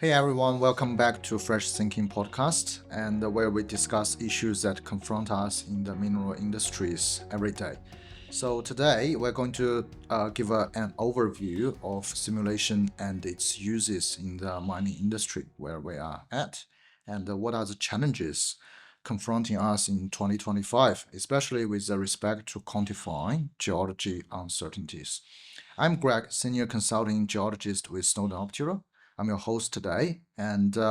Hey everyone, welcome back to Fresh Thinking Podcast, and where we discuss issues that confront us in the mineral industries every day. So today we're going to give an overview of simulation and its uses in the mining industry where we are at, and what are the challenges confronting us in 2025, especially with respect to quantifying geology uncertainties. I'm Greg, senior consulting geologist with Snowden Optiro. I'm your host today, and today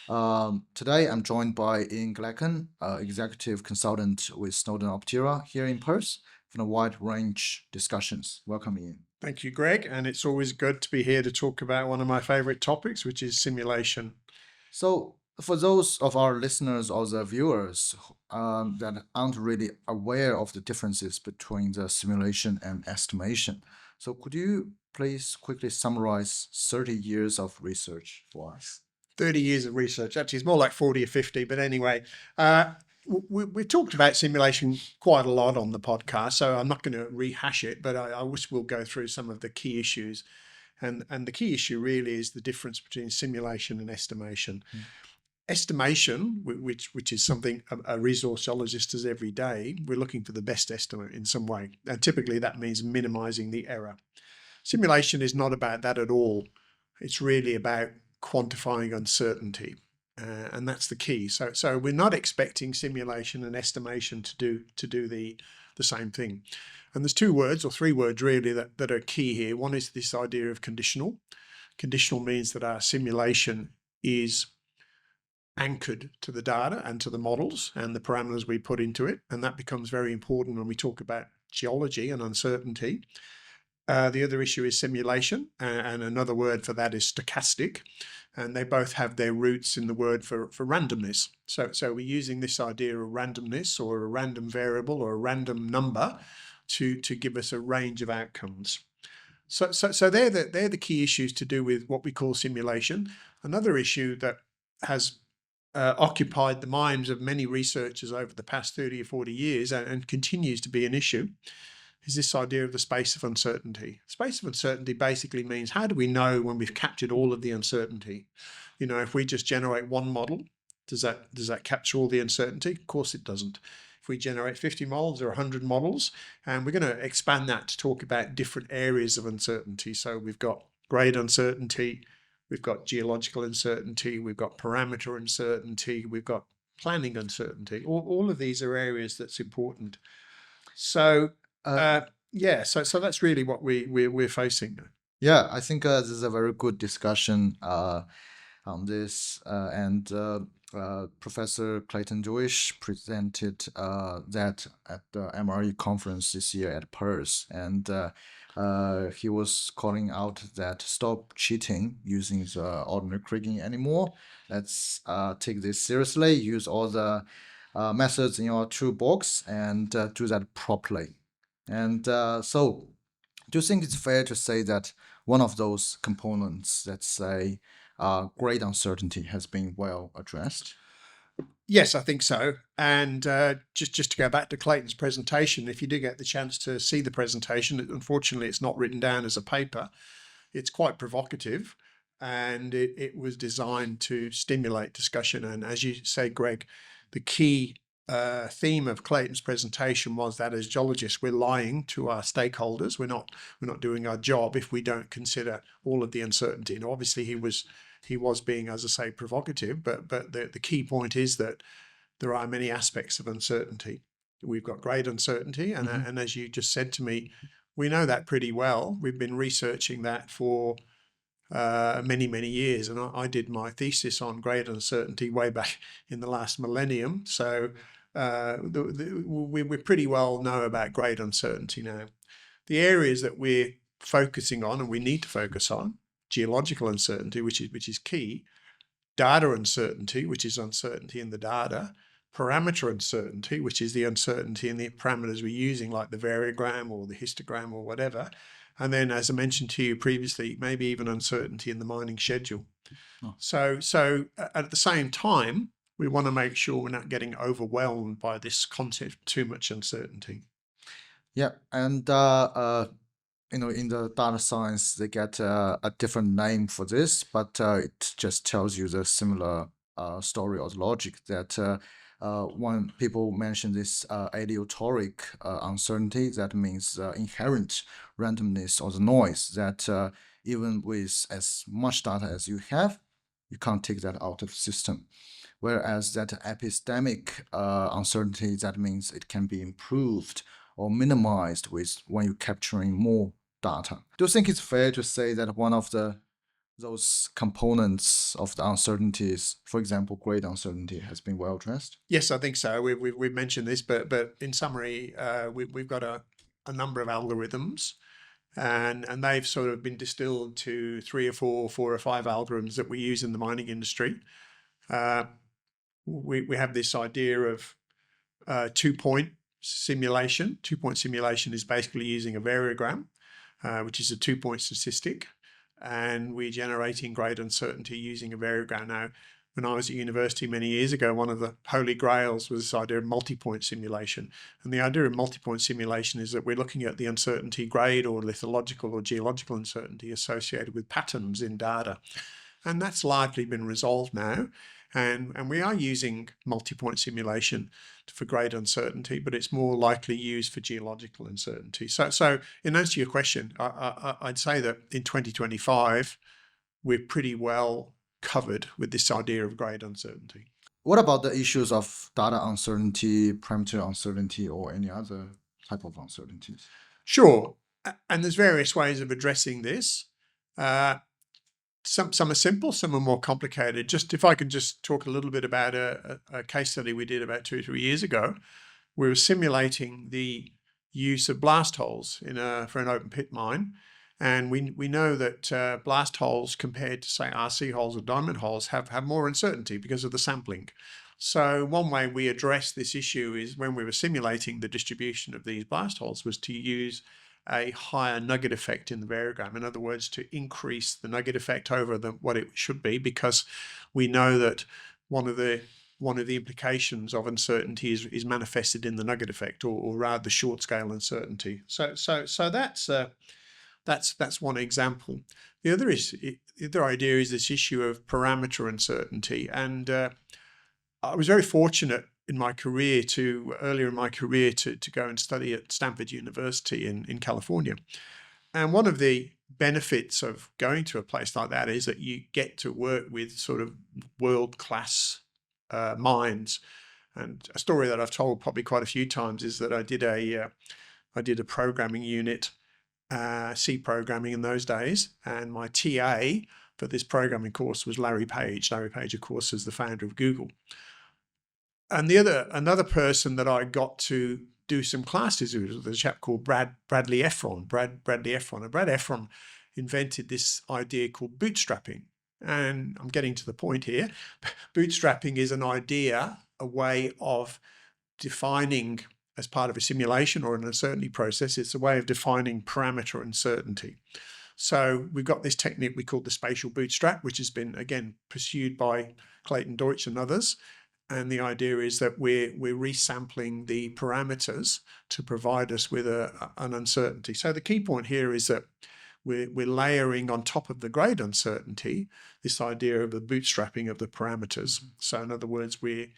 I'm joined by Ian Glacken, executive consultant with Snowden Optiro here in Perth, for a wide range discussions. Welcome, Ian. Thank you, Greg. And it's always good to be here to talk about one of my favorite topics, which is simulation. So, for those of our listeners or the viewers that aren't really aware of the differences between the simulation and estimation, so could you please quickly summarize 30 years of research for us? 30 years of research. Actually, it's more like 40 or 50. But anyway, we've talked about simulation quite a lot on the podcast, so I'm not going to rehash it, but I wish we'll go through some of the key issues. And the key issue really is the difference between simulation and estimation. Estimation, which is something a resource geologist does every day, we're looking for the best estimate in some way. And typically that means minimizing the error. Simulation is not about that at all. It's really about quantifying uncertainty. And that's the key. So we're not expecting simulation and estimation to do the same thing. And there's two words or three words really that are key here. One is this idea of conditional. Conditional means that our simulation is anchored to the data and to the models and the parameters we put into it. And that becomes very important when we talk about geology and uncertainty. The other issue is simulation, and another word for that is stochastic. And they both have their roots in the word for randomness. So we're using this idea of randomness or a random variable or a random number to give us a range of outcomes. So they're the key issues to do with what we call simulation. Another issue that has occupied the minds of many researchers over the past 30 or 40 years and continues to be an issue is this idea of the space of uncertainty. Space of uncertainty basically means how do we know when we've captured all of the uncertainty? You know, if we just generate one model, does that capture all the uncertainty? Of course it doesn't. If we generate 50 models or 100 models, and we're going to expand that to talk about different areas of uncertainty. So we've got grade uncertainty, we've got geological uncertainty, we've got parameter uncertainty, we've got planning uncertainty. All of these are areas that's important. So so that's really what we're facing. Yeah, I think this is a very good discussion on this, and Professor Clayton Jewish presented that at the MRE conference this year at Perth, and he was calling out that stop cheating using the ordinary kriging anymore. Let's take this seriously. Use all the methods in your toolbox and do that properly. And so, do you think it's fair to say that one of those components, let's say, grade uncertainty, has been well addressed? Yes, I think so. And just to go back to Clayton's presentation, if you do get the chance to see the presentation, unfortunately it's not written down as a paper. It's quite provocative, and it was designed to stimulate discussion. And as you say, Greg, the key theme of Clayton's presentation was that as geologists, we're lying to our stakeholders. We're not doing our job if we don't consider all of the uncertainty. And obviously, he was being, as I say, provocative. But the key point is that there are many aspects of uncertainty. We've got grade uncertainty, and as you just said to me, we know that pretty well. We've been researching that for many years, and I did my thesis on grade uncertainty way back in the last millennium. So we pretty well know about grade uncertainty now. The areas that we're focusing on and we need to focus on: geological uncertainty, which is key; data uncertainty, which is uncertainty in the data; parameter uncertainty, which is the uncertainty in the parameters we're using, like the variogram or the histogram or whatever. And then, as I mentioned to you previously, maybe even uncertainty in the mining schedule. Oh. So at the same time, we want to make sure we're not getting overwhelmed by this concept of too much uncertainty. Yeah, and in the data science, they get a different name for this, but it just tells you the similar story or logic that when people mention this aleatoric uncertainty, that means inherent randomness or the noise that even with as much data as you have, you can't take that out of the system. Whereas that epistemic uncertainty, that means it can be improved or minimized with when you're capturing more data. Do you think it's fair to say that one of those components of the uncertainties, for example, grade uncertainty, has been well addressed? Yes, I think so. We've mentioned this, but in summary, we've got a number of algorithms, and they've sort of been distilled to three or four or five algorithms that we use in the mining industry. We have this idea of 2-point simulation. 2-point simulation is basically using a variogram, which is a 2-point statistic, and we're generating grade uncertainty using a variogram. Now, when I was at university many years ago, one of the holy grails was this idea of multipoint simulation. And the idea of multipoint simulation is that we're looking at the uncertainty grade or lithological or geological uncertainty associated with patterns in data. And that's largely been resolved now. And we are using multi-point simulation for grade uncertainty, but it's more likely used for geological uncertainty. So in answer to your question, I'd say that in 2025, we're pretty well covered with this idea of grade uncertainty. What about the issues of data uncertainty, parameter uncertainty, or any other type of uncertainties? Sure. And there's various ways of addressing this. Some are simple, some are more complicated. Just if I can just talk a little bit about a case study we did about 2 or 3 years ago. We were simulating the use of blast holes for an open pit mine. And we know that blast holes compared to, say, RC holes or diamond holes have more uncertainty because of the sampling. So one way we addressed this issue is when we were simulating the distribution of these blast holes was to use a higher nugget effect in the variogram. In other words, to increase the nugget effect over what it should be, because we know that one of the implications of uncertainty is manifested in the nugget effect, or rather the short scale uncertainty. So that's one example. The other idea is this issue of parameter uncertainty, and I was very fortunate in my career earlier in my career to go and study at Stanford University in California. And one of the benefits of going to a place like that is that you get to work with sort of world-class minds. And a story that I've told probably quite a few times is that I did a programming unit, C programming in those days, and my TA for this programming course was Larry Page. Larry Page, of course, is the founder of Google. And another person that I got to do some classes with was a chap called Bradley Efron. Bradley Efron. And Brad Efron invented this idea called bootstrapping. And I'm getting to the point here. Bootstrapping is an idea, a way of defining, as part of a simulation or an uncertainty process, it's a way of defining parameter uncertainty. So we've got this technique we call the spatial bootstrap, which has been, again, pursued by Clayton Deutsch and others. And the idea is that we're resampling the parameters to provide us with an uncertainty. So the key point here is that we're layering on top of the grade uncertainty this idea of the bootstrapping of the parameters. So in other words, we're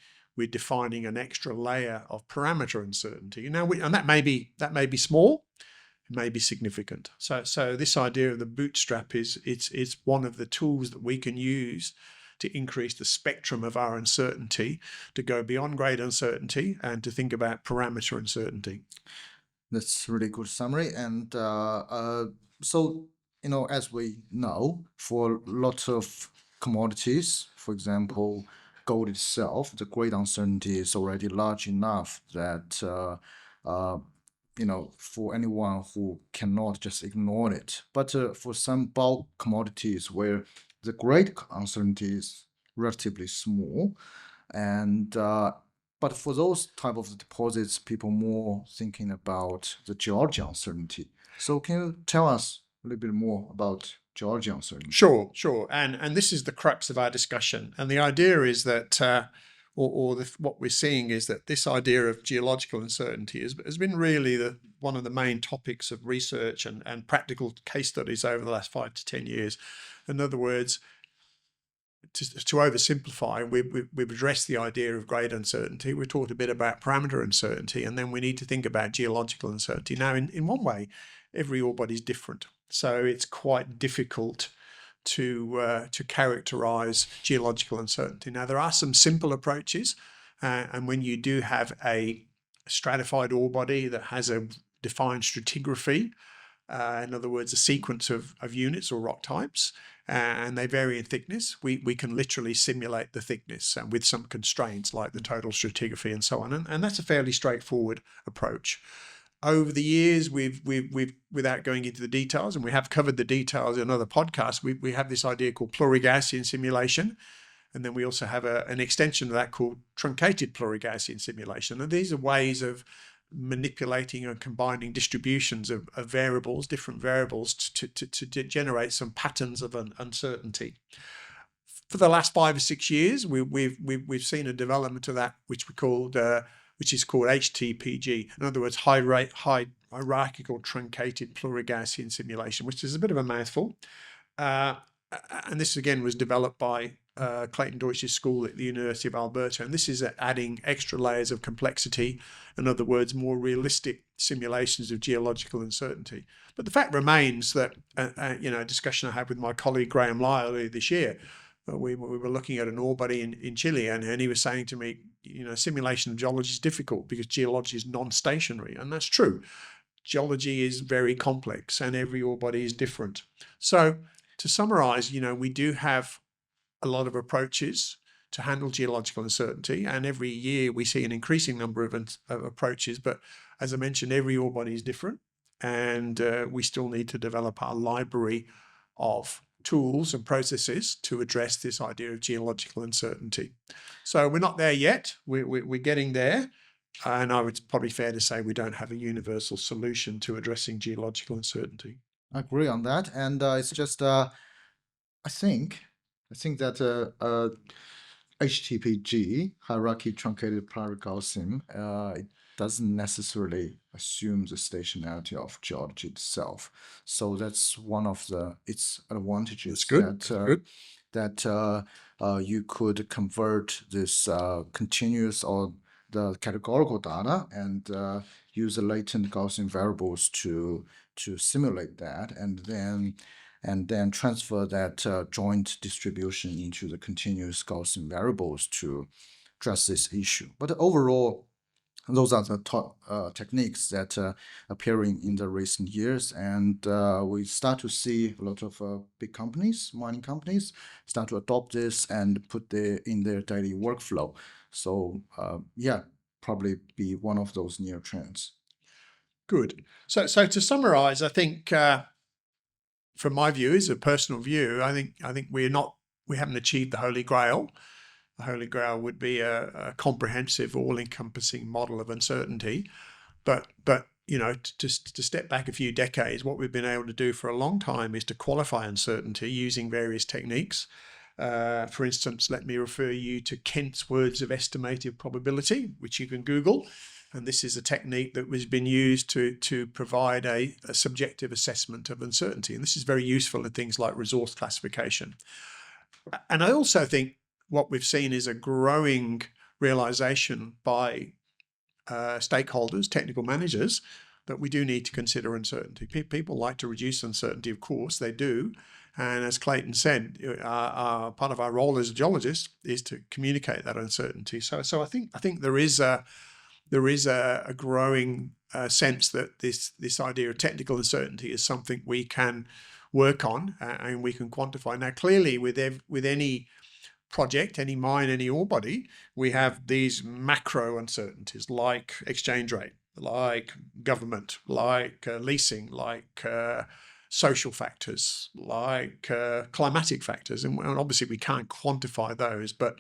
defining an extra layer of parameter uncertainty. Now, and that may be small, it may be significant. So this idea of the bootstrap it's one of the tools that we can use to increase the spectrum of our uncertainty, to go beyond grade uncertainty and to think about parameter uncertainty. That's a really good summary. And so, as we know, for lots of commodities, for example, gold itself, the grade uncertainty is already large enough that, for anyone who cannot just ignore it. But for some bulk commodities where the grade uncertainty is relatively small, and but for those type of deposits, people more thinking about the geology uncertainty. So can you tell us a little bit more about geology uncertainty? Sure. And this is the crux of our discussion. And the idea is that what we're seeing is that this idea of geological uncertainty has been really one of the main topics of research and practical case studies over the last 5 to 10 years. In other words, to oversimplify, we've addressed the idea of grade uncertainty. We've talked a bit about parameter uncertainty, and then we need to think about geological uncertainty. Now, in one way, every ore body is different, so it's quite difficult to characterize geological uncertainty. Now, there are some simple approaches, and when you do have a stratified ore body that has a defined stratigraphy, in other words, a sequence of units or rock types, and they vary in thickness, we can literally simulate the thickness with some constraints like the total stratigraphy and so on. And that's a fairly straightforward approach. Over the years, we've without going into the details, and we have covered the details in other podcasts, we have this idea called Plurigaussian simulation. And then we also have an extension of that called truncated Plurigaussian simulation. And these are ways of manipulating and combining distributions of variables, different variables, to generate some patterns of uncertainty. For the last 5 or 6 years, we've seen a development of that, which is called HTPG. In other words, hierarchical truncated Plurigaussian simulation, which is a bit of a mouthful. And this again was developed by Clayton Deutsch's school at the University of Alberta, and this is adding extra layers of complexity. In other words, more realistic simulations of geological uncertainty. But the fact remains that, a discussion I had with my colleague Graham Lyle earlier this year, we were looking at an ore body in Chile, and he was saying to me, simulation of geology is difficult because geology is non-stationary, and that's true. Geology is very complex, and every ore body is different. So, to summarize, we do have a lot of approaches to handle geological uncertainty, and every year we see an increasing number of approaches. But as I mentioned, every ore body is different, and we still need to develop our library of tools and processes to address this idea of geological uncertainty. So we're not there yet. We're getting there. And I would probably fair to say we don't have a universal solution to addressing geological uncertainty. I agree on that, and it's just I think that HTPG, hierarchy truncated Plurigaussian, it doesn't necessarily assume the stationarity of geology itself. So that's one of its advantages. That's good. That you could convert this continuous or the categorical data and use the latent Gaussian variables to simulate that, and then transfer that joint distribution into the continuous Gaussian variables to address this issue. But overall, those are the top techniques that appearing in the recent years, and we start to see a lot of big companies, mining companies, start to adopt this and put in their daily workflow. So probably be one of those near trends. Good. So to summarize, I think from my view, as a personal view, I think we haven't achieved the Holy Grail. The Holy Grail would be a comprehensive, all-encompassing model of uncertainty. But to step back a few decades, what we've been able to do for a long time is to qualify uncertainty using various techniques. For instance, let me refer you to Kent's words of estimative probability, which you can Google. And this is a technique that has been used to provide a subjective assessment of uncertainty. And this is very useful in things like resource classification. And I also think what we've seen is a growing realization by stakeholders, technical managers, that we do need to consider uncertainty. People like to reduce uncertainty, of course, they do. And as Clayton said, part of our role as a geologist is to communicate that uncertainty. So I think there is a growing sense that this idea of technical uncertainty is something we can work on and we can quantify. Now, clearly, with any project, any mine, any ore body, we have these macro uncertainties like exchange rate, like government, like leasing, like social factors, like climatic factors. And obviously we can't quantify those, but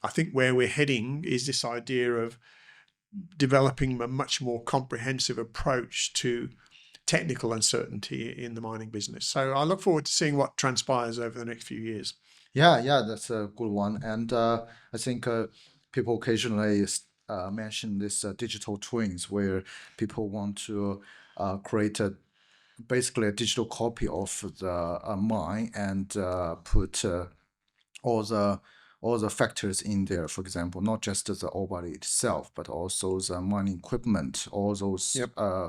I think where we're heading is this idea of developing a much more comprehensive approach to technical uncertainty in the mining business. So I look forward to seeing what transpires over the next few years. Yeah, that's a good one. And I think people occasionally mention this digital twins, where people want to create basically a digital copy of the mine and put all the factors in there. For example, not just the ore body itself, but also the mining equipment, all those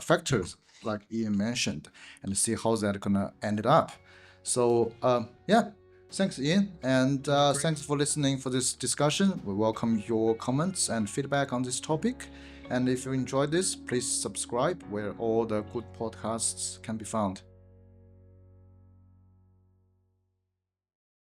factors like Ian mentioned, and see how that gonna end it up. So yeah, thanks Ian, and thanks for listening for this discussion. We welcome your comments and feedback on this topic. And if you enjoyed this, please subscribe where all the good podcasts can be found.